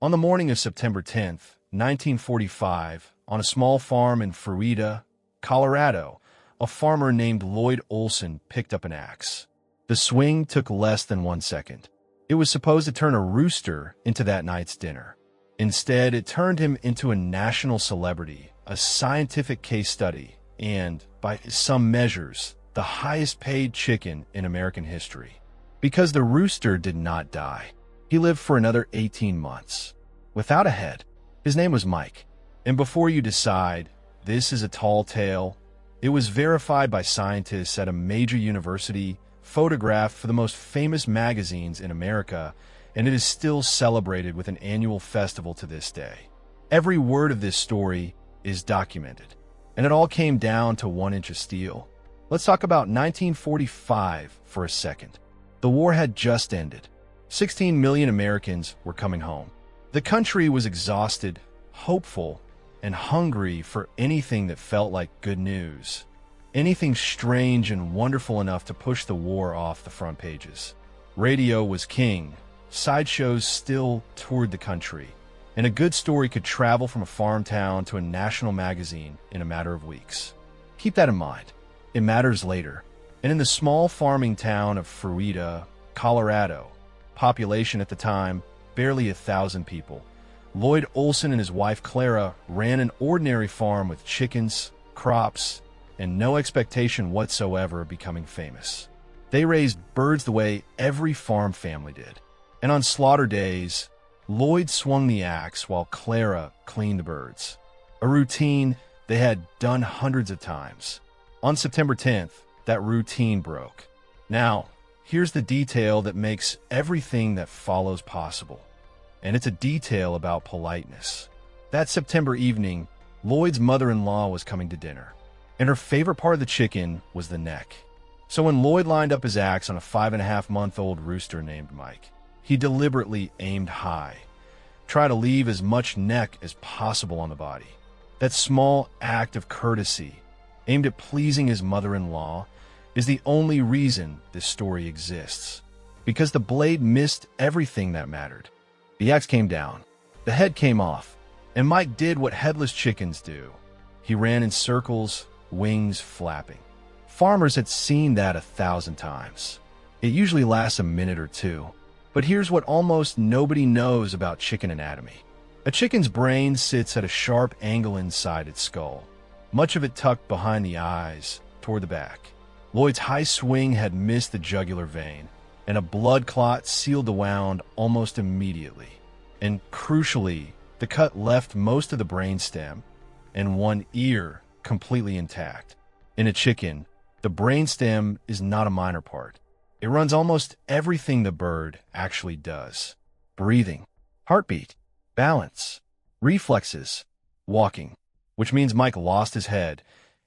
On the morning of September 10th, 1945, on a small farm in Fruita, Colorado, a farmer named Lloyd Olsen picked up an axe. The swing took less than 1 second. It was supposed to turn a rooster into that night's dinner. Instead, it turned him into a national celebrity, a scientific case study, and, by some measures, the highest-paid chicken in American history. Because the rooster did not die. He lived for another 18 months. Without a head. His name was Mike. And before you decide, this is a tall tale, it was verified by scientists at a major university, photographed for the most famous magazines in America, and it is still celebrated with an annual festival to this day. Every word of this story is documented, and it all came down to 1 inch of steel. Let's talk about 1945 for a second. The war had just ended. 16 million Americans were coming home. The country was exhausted, hopeful, and hungry for anything that felt like good news. Anything strange and wonderful enough to push the war off the front pages. Radio was king. Sideshows still toured the country. And a good story could travel from a farm town to a national magazine in a matter of weeks. Keep that in mind. It matters later. And in the small farming town of Fruita, Colorado, population at the time, barely 1,000 people, Lloyd Olsen and his wife Clara ran an ordinary farm with chickens, crops, and no expectation whatsoever of becoming famous. They raised birds the way every farm family did. And on slaughter days, Lloyd swung the axe while Clara cleaned the birds. A routine they had done hundreds of times. On September 10th, that routine broke. Now, here's the detail that makes everything that follows possible. And it's a detail about politeness. That September evening, Lloyd's mother-in-law was coming to dinner, and her favorite part of the chicken was the neck. So when Lloyd lined up his axe on a 5.5-month-old rooster named Mike, he deliberately aimed high, tried to leave as much neck as possible on the body. That small act of courtesy, aimed at pleasing his mother-in-law, is the only reason this story exists. Because the blade missed everything that mattered. The axe came down, the head came off, and Mike did what headless chickens do. He ran in circles, wings flapping. Farmers had seen that 1,000 times. It usually lasts a minute or two. But here's what almost nobody knows about chicken anatomy. A chicken's brain sits at a sharp angle inside its skull, much of it tucked behind the eyes, toward the back. Lloyd's high swing had missed the jugular vein, and a blood clot sealed the wound almost immediately. And crucially, the cut left most of the brainstem and one ear completely intact. In a chicken, the brainstem is not a minor part. It runs almost everything the bird actually does. Breathing, heartbeat, balance, reflexes, walking, which means Mike lost his head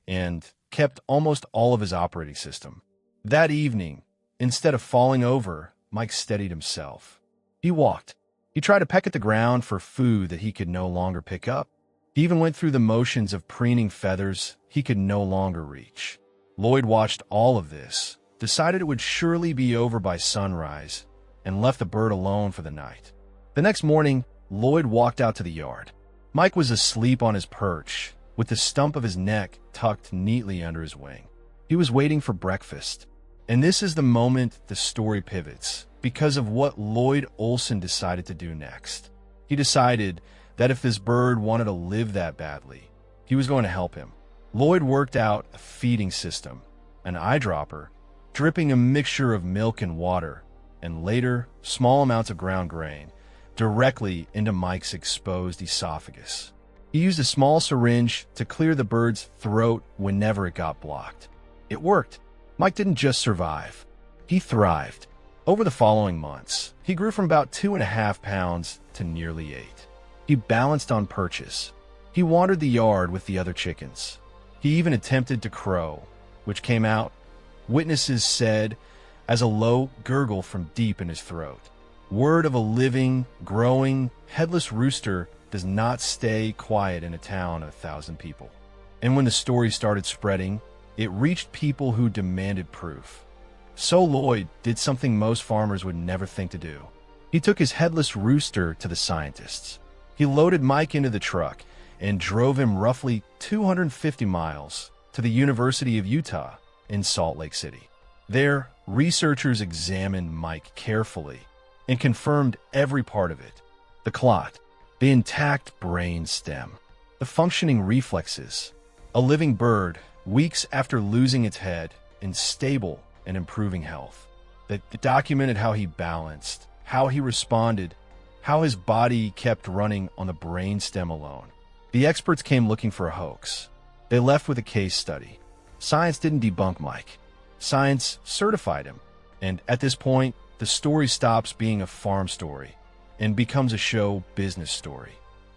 and kept almost all of his operating system. That evening, instead of falling over, Mike steadied himself. He walked. He tried to peck at the ground for food that he could no longer pick up. He even went through the motions of preening feathers he could no longer reach. Lloyd watched all of this, decided it would surely be over by sunrise, and left the bird alone for the night. The next morning, Lloyd walked out to the yard. Mike was asleep on his perch, with the stump of his neck tucked neatly under his wing. He was waiting for breakfast. And this is the moment the story pivots, because of what Lloyd Olsen decided to do next. He decided that if this bird wanted to live that badly, he was going to help him. Lloyd worked out a feeding system, an eyedropper, dripping a mixture of milk and water, and later, small amounts of ground grain, directly into Mike's exposed esophagus. He used a small syringe to clear the bird's throat whenever it got blocked. It worked. Mike didn't just survive. He thrived. Over the following months, he grew from about 2.5 pounds to nearly 8. He balanced on perches. He wandered the yard with the other chickens. He even attempted to crow, which came out, witnesses said, as a low gurgle from deep in his throat. Word of a living, growing, headless rooster does not stay quiet in a town of 1,000 people. And when the story started spreading, it reached people who demanded proof. So Lloyd did something most farmers would never think to do. He took his headless rooster to the scientists. He loaded Mike into the truck and drove him roughly 250 miles to the University of Utah in Salt Lake City. There, researchers examined Mike carefully and confirmed every part of it: the clot, the intact brain stem, the functioning reflexes, a living bird weeks after losing its head in stable and improving health. They documented how he balanced, how he responded, how his body kept running on the brain stem alone. The experts came looking for a hoax. They left with a case study. Science didn't debunk Mike. Science certified him. And at this point, the story stops being a farm story and becomes a show business story.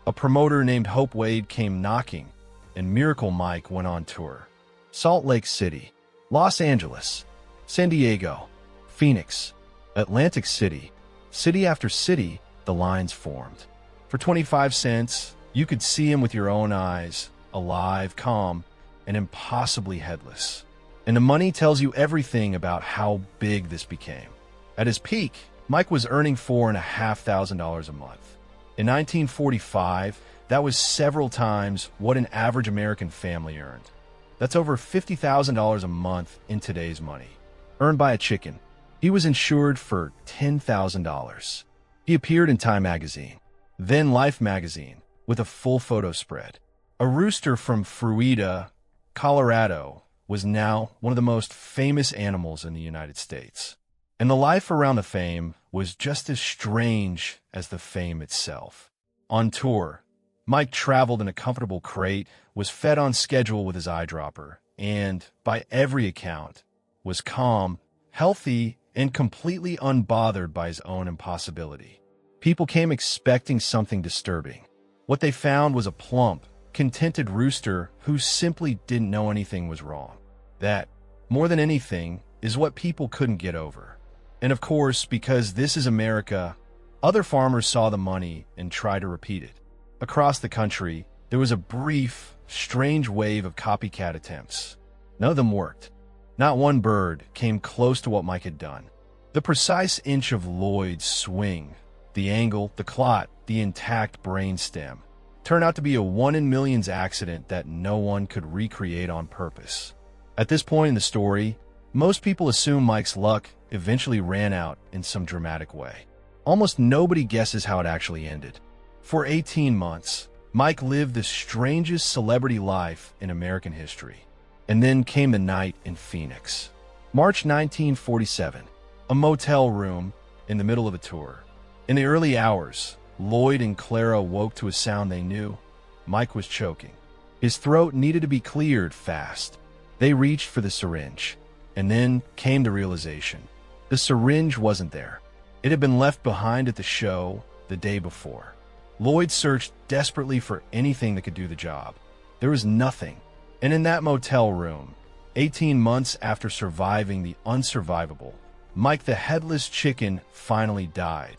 A promoter named Hope Wade came knocking, and Miracle Mike went on tour. Salt Lake City, Los Angeles, San Diego, Phoenix, Atlantic City. City after city, the lines formed. For 25 cents, you could see him with your own eyes, alive, calm, and impossibly headless. And the money tells you everything about how big this became. At his peak, Mike was earning $4,500 a month. In 1945, that was several times what an average American family earned. That's over $50,000 a month in today's money, earned by a chicken. He was insured for $10,000. He appeared in Time magazine, then Life magazine, with a full photo spread. A rooster from Fruita, Colorado, was now one of the most famous animals in the United States. And the life around the fame was just as strange as the fame itself. On tour, Mike traveled in a comfortable crate, was fed on schedule with his eyedropper, and, by every account, was calm, healthy, and completely unbothered by his own impossibility. People came expecting something disturbing. What they found was a plump, contented rooster who simply didn't know anything was wrong. That, more than anything, is what people couldn't get over. And of course, because this is America, other farmers saw the money and tried to repeat it. Across the country, there was a brief, strange wave of copycat attempts. None of them worked. Not one bird came close to what Mike had done. The precise inch of Lloyd's swing, the angle, the clot, the intact brain stem, turned out to be a 1 in millions accident that no one could recreate on purpose. At this point in the story, most people assume Mike's luck eventually ran out in some dramatic way. Almost nobody guesses how it actually ended. For 18 months, Mike lived the strangest celebrity life in American history. And then came the night in Phoenix. March 1947, a motel room in the middle of a tour. In the early hours, Lloyd and Clara woke to a sound they knew. Mike was choking. His throat needed to be cleared fast. They reached for the syringe, and then came the realization. The syringe wasn't there. It had been left behind at the show the day before. Lloyd searched desperately for anything that could do the job. There was nothing. And in that motel room, 18 months after surviving the unsurvivable, Mike the Headless Chicken finally died.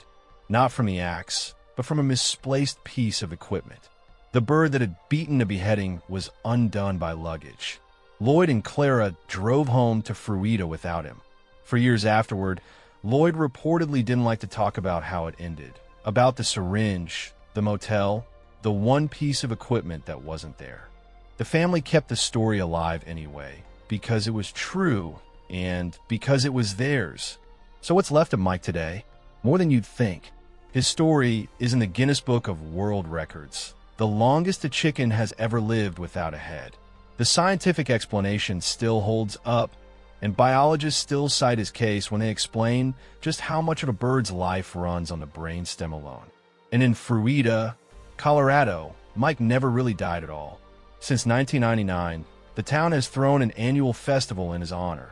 Not from the axe, but from a misplaced piece of equipment. The bird that had beaten the beheading was undone by luggage. Lloyd and Clara drove home to Fruita without him. For years afterward, Lloyd reportedly didn't like to talk about how it ended, about the syringe, the motel, the one piece of equipment that wasn't there. The family kept the story alive anyway, because it was true and because it was theirs. So what's left of Mike today? More than you'd think. His story is in the Guinness Book of World Records, the longest a chicken has ever lived without a head. The scientific explanation still holds up, and biologists still cite his case when they explain just how much of a bird's life runs on the brainstem alone. And in Fruita, Colorado, Mike never really died at all. Since 1999, the town has thrown an annual festival in his honor,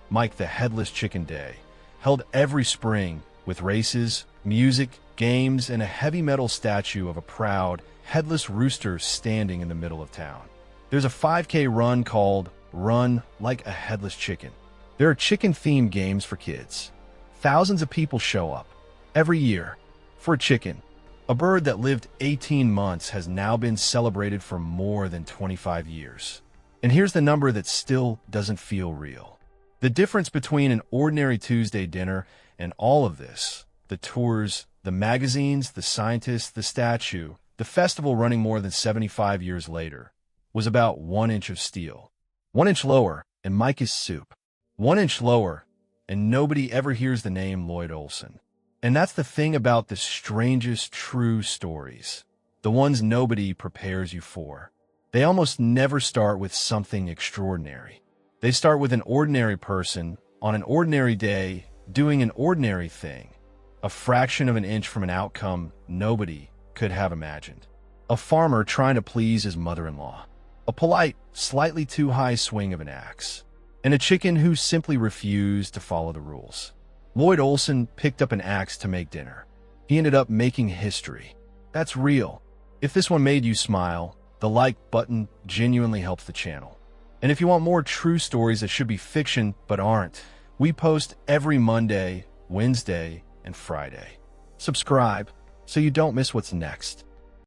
Mike the Headless Chicken Day, held every spring with races, music, games, and a heavy metal statue of a proud, headless rooster standing in the middle of town. There's a 5K run called Run Like a Headless Chicken. There are chicken-themed games for kids. Thousands of people show up every year for a chicken. A bird that lived 18 months has now been celebrated for more than 25 years. And here's the number that still doesn't feel real. The difference between an ordinary Tuesday dinner and all of this, the tours, The magazines, the scientists, the statue, the festival running more than 75 years later, was about 1 inch of steel. 1 inch lower, and Mike is soup. 1 inch lower, and nobody ever hears the name Lloyd Olsen. And that's the thing about the strangest true stories. The ones nobody prepares you for. They almost never start with something extraordinary. They start with an ordinary person, on an ordinary day, doing an ordinary thing. A fraction of an inch from an outcome nobody could have imagined. A farmer trying to please his mother-in-law. A polite, slightly too high swing of an axe. And a chicken who simply refused to follow the rules. Lloyd Olsen picked up an axe to make dinner. He ended up making history. That's real. If this one made you smile, the like button genuinely helps the channel. And if you want more true stories that should be fiction but aren't, we post every Monday, Wednesday, and Friday. Subscribe so you don't miss what's next.